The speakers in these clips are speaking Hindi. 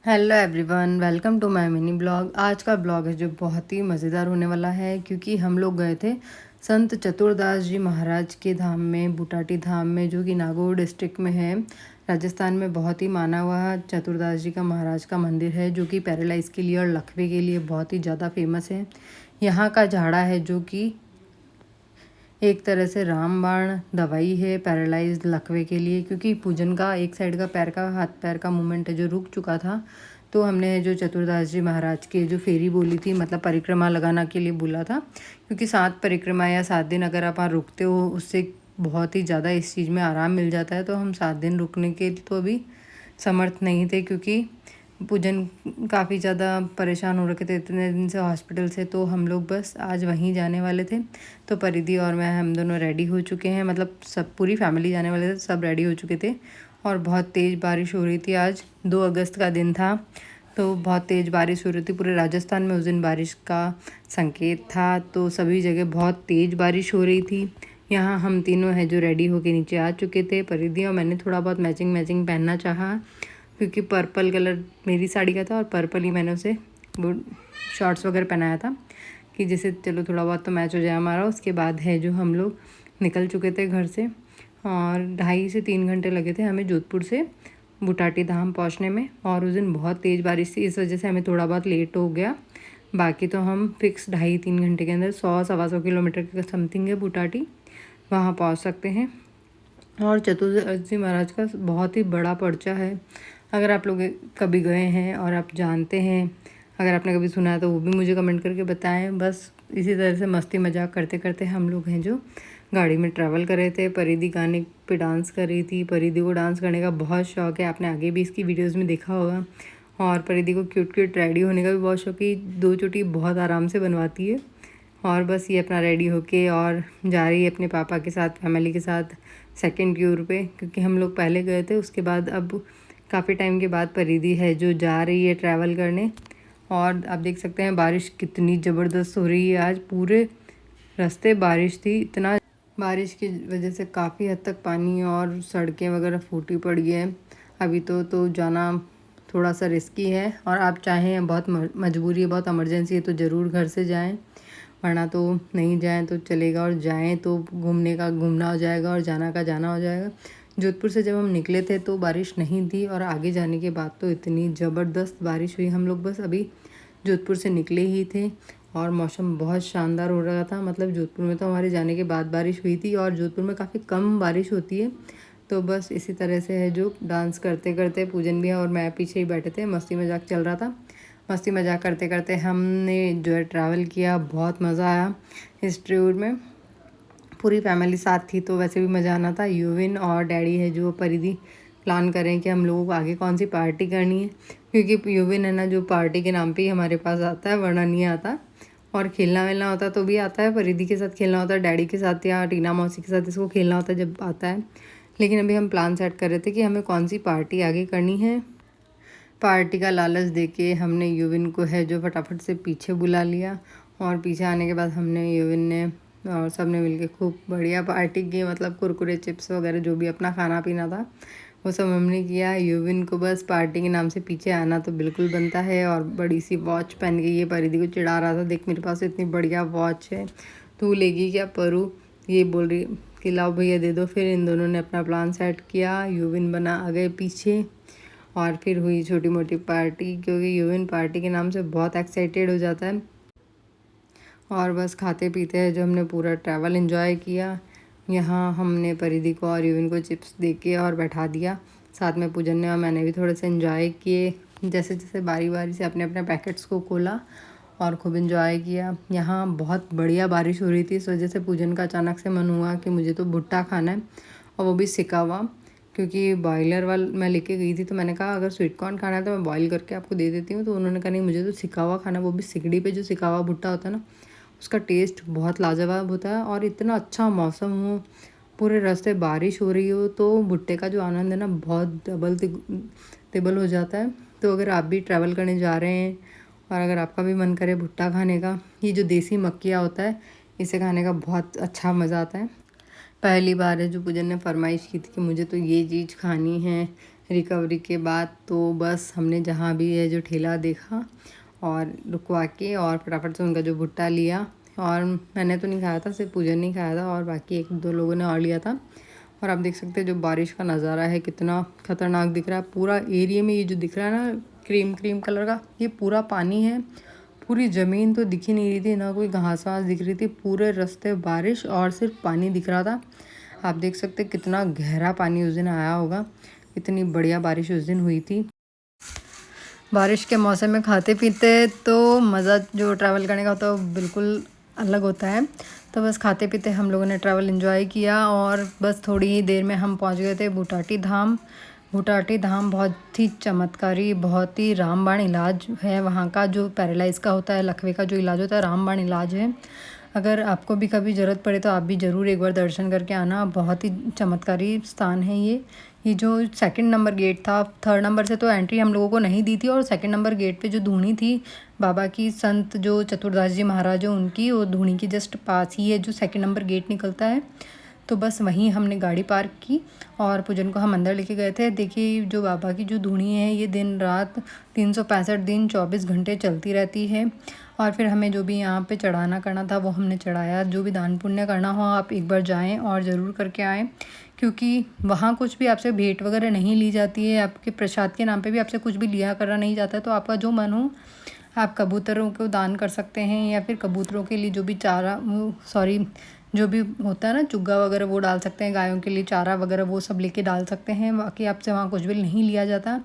Hello everyone, welcome to my mini blog. आज का ब्लॉग है जो बहुत ही मज़ेदार होने वाला है, क्योंकि हम लोग गए थे संत चतुरदास जी महाराज के धाम में, बुटाटी धाम में, जो कि नागौर डिस्ट्रिक्ट में है। राजस्थान में बहुत ही माना हुआ चतुरदास जी का महाराज का मंदिर है, जो कि पैरालाइज के लिए और लकवे के लिए बहुत ही ज़्यादा फेमस है। यहाँ का झाड़ा है जो कि एक तरह से रामबाण दवाई है पैरालाइज लकवे के लिए, क्योंकि पूजन का एक साइड का पैर का हाथ पैर का मूवमेंट है जो रुक चुका था। तो हमने जो चतुरदास जी महाराज के जो फेरी बोली थी, मतलब परिक्रमा लगाना के लिए बोला था, क्योंकि 7 परिक्रमा या 7 दिन अगर आप रुकते हो उससे बहुत ही ज़्यादा इस चीज़ में आराम मिल जाता है। तो हम 7 दिन रुकने के तो अभी समर्थ नहीं थे, क्योंकि पूजन काफ़ी ज़्यादा परेशान हो रखे थे इतने दिन से हॉस्पिटल से। तो हम लोग बस आज वहीं जाने वाले थे। तो परिधि और मैं, हम दोनों रेडी हो चुके हैं, मतलब सब पूरी फैमिली जाने वाले थे, सब रेडी हो चुके थे। और बहुत तेज़ बारिश हो रही थी। आज 2 अगस्त का दिन था, तो बहुत तेज़ बारिश हो रही थी। पूरे राजस्थान में उस दिन बारिश का संकेत था, तो सभी जगह बहुत तेज़ बारिश हो रही थी। यहाँ हम तीनों हैं जो रेडी होके नीचे आ चुके थे। परिधि और मैंने थोड़ा बहुत मैचिंग पहनना चाहा, क्योंकि पर्पल कलर मेरी साड़ी का था और पर्पल ही मैंने उसे वो शॉर्ट्स वगैरह पहनाया था, कि जैसे चलो थोड़ा बहुत तो मैच हो जाए हमारा। उसके बाद है जो हम लोग निकल चुके थे घर से, और 2.5 से 3 घंटे लगे थे हमें जोधपुर से बुटाटी धाम पहुंचने में। और उस दिन बहुत तेज़ बारिश थी, इस वजह से हमें थोड़ा बहुत लेट हो गया। बाकी तो हम फिक्स 2.5-3 घंटे के अंदर 100-125 किलोमीटर के समथिंग है बुटाटी, वहाँ पहुँच सकते हैं। और चतुर्दास जी महाराज का बहुत ही बड़ा पर्चा है। अगर आप लोग कभी गए हैं और आप जानते हैं, अगर आपने कभी सुना है तो वो भी मुझे कमेंट करके बताएं। बस इसी तरह से मस्ती मजाक करते करते हम लोग हैं जो गाड़ी में ट्रैवल कर रहे थे। परिधि गाने पे डांस कर रही थी। परिधि को डांस करने का बहुत शौक है, आपने आगे भी इसकी वीडियोज़ में देखा होगा। और परिधि को क्यूट रेडी होने का भी बहुत शौक है, 2 चोटी बहुत आराम से बनवाती है। और बस ये अपना रेडी होके और जा रही है अपने पापा के साथ, फैमिली के साथ सेकंड टूर पे, क्योंकि हम लोग पहले गए थे। उसके बाद अब काफ़ी टाइम के बाद परिधि है जो जा रही है ट्रैवल करने। और आप देख सकते हैं बारिश कितनी ज़बरदस्त हो रही है। आज पूरे रास्ते बारिश थी, इतना बारिश की वजह से काफ़ी हद तक पानी और सड़कें वगैरह फूटी पड़ी है। अभी तो जाना थोड़ा सा रिस्की है, और आप चाहें, बहुत मजबूरी है, बहुत इमरजेंसी है, तो ज़रूर घर से जाएं, वरना तो नहीं जाएं तो चलेगा। और जाएं तो घूमने का घूमना हो जाएगा और जाना का जाना हो जाएगा। जोधपुर से जब हम निकले थे तो बारिश नहीं थी, और आगे जाने के बाद तो इतनी ज़बरदस्त बारिश हुई। हम लोग बस अभी जोधपुर से निकले ही थे और मौसम बहुत शानदार हो रहा था। मतलब जोधपुर में तो हमारे जाने के बाद बारिश हुई थी, और जोधपुर में काफ़ी कम बारिश होती है। तो बस इसी तरह से है जो डांस करते करते, पूजन भी और मैं पीछे ही बैठे थे, मस्ती मजाक चल रहा था। मस्ती मजाक करते करते हमने जो है ट्रैवल किया, बहुत मज़ा आया इस टूर में। पूरी फैमिली साथ थी तो वैसे भी मज़ा आना था। यूविन और डैडी है जो परिधि प्लान करें कि हम लोगों को आगे कौन सी पार्टी करनी है, क्योंकि यूविन है ना जो पार्टी के नाम पे ही हमारे पास आता है, वरना नहीं आता। और खेलना वेलना होता तो भी आता है, परिधि के साथ खेलना होता है, डैडी के साथ या टीना मौसी के साथ इसको खेलना होता है जब आता है। लेकिन अभी हम प्लान सेट कर रहे थे कि हमें कौन सी पार्टी आगे करनी है। पार्टी का लालच देके हमने यूविन को है जो फटाफट से पीछे बुला लिया, और पीछे आने के बाद हमने यूविन ने और सब ने मिलके खूब बढ़िया पार्टी की। मतलब कुरकुरे चिप्स वगैरह जो भी अपना खाना पीना था वो सब हमने किया। यूविन को बस पार्टी के नाम से पीछे आना तो बिल्कुल बनता है, और बड़ी सी वॉच पहन के ये परिधि को चिढ़ा रहा था, देख मेरे पास इतनी बढ़िया वॉच है, तू लेगी क्या परू, ये बोल रही कि लाओ भैया दे दो। फिर इन दोनों ने अपना प्लान सेट किया, यूविन बना आ गए पीछे, और फिर हुई छोटी मोटी पार्टी, क्योंकि यूविन पार्टी के नाम से बहुत एक्साइटेड हो जाता है। और बस खाते पीते हैं जो हमने पूरा ट्रैवल एंजॉय किया। यहाँ हमने परिधि को और यूविन को चिप्स दे के और बैठा दिया, साथ में पूजन ने और मैंने भी थोड़े से एंजॉय किए। जैसे जैसे बारी बारी से अपने अपने पैकेट्स को खोला और खूब एंजॉय किया। यहाँ बहुत बढ़िया बारिश हो रही थी, इस वजह से पूजन का अचानक से मन हुआ कि मुझे तो भुट्टा खाना है, और वो भी सिका हुआ, क्योंकि बॉयलर वाल मैं लेके गई थी। तो मैंने कहा अगर स्वीट कॉर्न खाना है तो मैं बॉईल करके आपको दे देती हूँ। तो उन्होंने कहा नहीं, मुझे तो सिका हुआ खाना है, वो भी सिगड़ी पे जो सिका हुआ भुट्टा होता है ना, उसका टेस्ट बहुत लाजवाब होता है। और इतना अच्छा मौसम हो, पूरे रास्ते बारिश हो रही हो, तो भुट्टे का जो आनंद है ना बहुत डबल तिबल हो जाता है। तो अगर आप भी ट्रैवल करने जा रहे हैं और अगर आपका भी मन करे भुट्टा खाने का, ये जो देसी मक्किया होता है इसे खाने का बहुत अच्छा मज़ा आता है। पहली बार है जो पूजन ने फरमाइश की थी कि मुझे तो ये चीज़ खानी है, रिकवरी के बाद। तो बस हमने जहाँ भी है जो ठेला देखा और रुकवा के और फटाफट से उनका जो भुट्टा लिया। और मैंने तो नहीं खाया था, सिर्फ पूजन नहीं खाया था और बाकी 1-2 लोगों ने और लिया था। और आप देख सकते हैं जो बारिश का नज़ारा है कितना ख़तरनाक दिख रहा है। पूरा एरिया में ये जो दिख रहा है ना क्रीम कलर का, ये पूरा पानी है। पूरी ज़मीन तो दिख ही नहीं रही थी, ना कोई घास वास दिख रही थी, पूरे रास्ते बारिश और सिर्फ पानी दिख रहा था। आप देख सकते हैं कितना गहरा पानी उस दिन आया होगा, इतनी बढ़िया बारिश उस दिन हुई थी। बारिश के मौसम में खाते पीते तो मज़ा जो ट्रैवल करने का होता है वो बिल्कुल अलग होता है। तो बस खाते पीते हम लोगों ने ट्रैवल एंजॉय किया और बस थोड़ी ही देर में हम पहुंच गए थे बुटाटी धाम। बुटाटी धाम बहुत ही चमत्कारी, बहुत ही रामबाण इलाज है वहाँ का। जो पैरालाइज का होता है, लकवे का जो इलाज होता है, रामबाण इलाज है। अगर आपको भी कभी ज़रूरत पड़े तो आप भी ज़रूर एक बार दर्शन करके आना। बहुत ही चमत्कारी स्थान है ये जो सेकंड नंबर गेट था, थर्ड नंबर से तो एंट्री हम लोगों को नहीं दी थी। और सेकंड नंबर गेट पे जो धूनी थी बाबा की, संत जो चतुरदास जी महाराज है उनकी, वो धूनी की जस्ट पास ही है जो सेकंड नंबर गेट निकलता है। तो बस वहीं हमने गाड़ी पार्क की और पूजन को हम अंदर लेके गए थे। देखिए जो बाबा की जो धूनी है ये दिन रात 365 दिन 24 घंटे चलती रहती है। और फिर हमें जो भी यहाँ पे चढ़ाना करना था वो हमने चढ़ाया। जो भी दान पुण्य करना हो आप एक बार जाएं और ज़रूर करके आएँ, क्योंकि वहाँ कुछ भी आपसे भेंट वगैरह नहीं ली जाती है। आपके प्रसाद के नाम पे भी आपसे कुछ भी लिया करा नहीं जाता है। तो आपका जो मन हो आप कबूतरों को दान कर सकते हैं, या फिर कबूतरों के लिए जो भी चारा जो भी होता है ना चुग्गा वगैरह वो डाल सकते हैं, गायों के लिए चारा वगैरह वो सब लेके डाल सकते हैं। बाकी आपसे वहाँ कुछ भी नहीं लिया जाता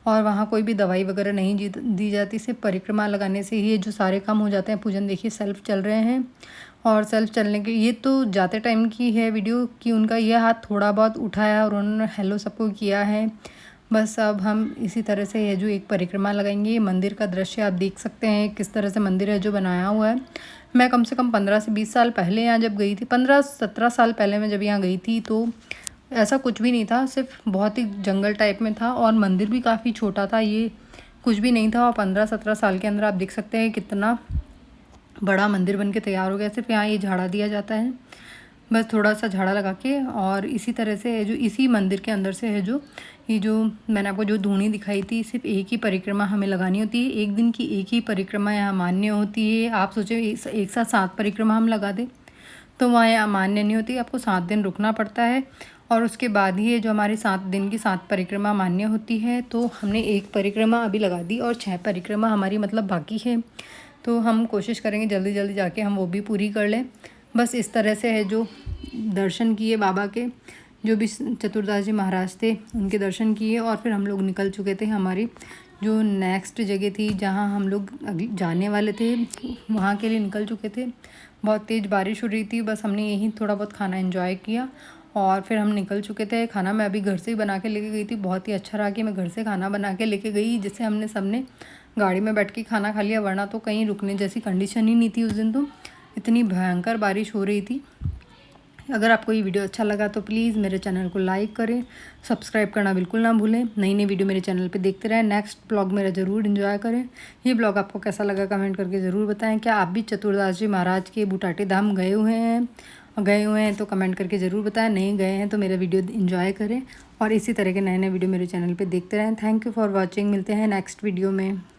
और वहाँ कोई भी दवाई वगैरह नहीं दी जाती। सिर्फ परिक्रमा लगाने से ही ये जो सारे काम हो जाते हैं। पूजन देखिए सेल्फ चल रहे हैं और सेल्फ चलने के ये तो जाते टाइम की है वीडियो कि उनका ये हाथ थोड़ा बहुत उठाया और उन्होंने हेलो सबको किया है। बस अब हम इसी तरह से ये जो एक परिक्रमा लगाएंगे। ये मंदिर का दृश्य आप देख सकते हैं किस तरह से मंदिर है जो बनाया हुआ है। मैं कम से कम 15 से 20 साल पहले यहाँ जब गई थी, 15-17 साल पहले मैं जब यहाँ गई थी तो ऐसा कुछ भी नहीं था। सिर्फ बहुत ही जंगल टाइप में था और मंदिर भी काफ़ी छोटा था। ये कुछ भी नहीं था और 15-17 साल के अंदर आप देख सकते हैं कितना बड़ा मंदिर बन के तैयार हो गया। सिर्फ यहाँ ये झाड़ा दिया जाता है, बस थोड़ा सा झाड़ा लगा के। और इसी तरह से है जो इसी मंदिर के अंदर से है जो ये जो मैंने आपको जो धूनी दिखाई थी, सिर्फ एक ही परिक्रमा हमें लगानी होती है। एक दिन की एक ही परिक्रमा यहाँ मान्य होती है। आप सोचो एक साथ 7 परिक्रमा हम लगा दें तो वहाँ यहाँ मान्य नहीं होती, आपको 7 दिन रुकना पड़ता है और उसके बाद ही ये जो हमारी 7 दिन की 7 परिक्रमा मान्य होती है। तो हमने एक परिक्रमा अभी लगा दी और 6 परिक्रमा हमारी मतलब बाकी है। तो हम कोशिश करेंगे जल्दी जल्दी जाके हम वो भी पूरी कर लें। बस इस तरह से है जो दर्शन किए बाबा के, जो भी चतुरदास जी महाराज थे उनके दर्शन किए और फिर हम लोग निकल चुके थे। हमारी जो नेक्स्ट जगह थी जहाँ हम लोग जाने वाले थे वहाँ के लिए निकल चुके थे। बहुत तेज़ बारिश हो रही थी, बस हमने यहीं थोड़ा बहुत खाना एंजॉय किया और फिर हम निकल चुके थे। खाना मैं अभी घर से ही बना के लेके गई थी। बहुत ही अच्छा रहा कि मैं घर से खाना बना के लेके गई, जिससे हमने सबने गाड़ी में बैठ के खाना खा लिया, वरना तो कहीं रुकने जैसी कंडीशन ही नहीं थी उस दिन। तो इतनी भयंकर बारिश हो रही थी। अगर आपको ये वीडियो अच्छा लगा तो प्लीज़ मेरे चैनल को लाइक करें, सब्सक्राइब करना बिल्कुल ना भूलें। नई नई वीडियो मेरे चैनल पे देखते रहें। नेक्स्ट ब्लॉग मेरा ज़रूर एंजॉय करें। ये ब्लॉग आपको कैसा लगा कमेंट करके ज़रूर बताएं। क्या आप भी चतुरदास जी महाराज के बुटाटी धाम गए हुए हैं तो कमेंट करके ज़रूर बताएं। नहीं गए हैं तो मेरा वीडियो एंजॉय करें और इसी तरह के नए नए वीडियो मेरे चैनल पर देखते रहें। Thank you for watching. मिलते हैं नेक्स्ट वीडियो में।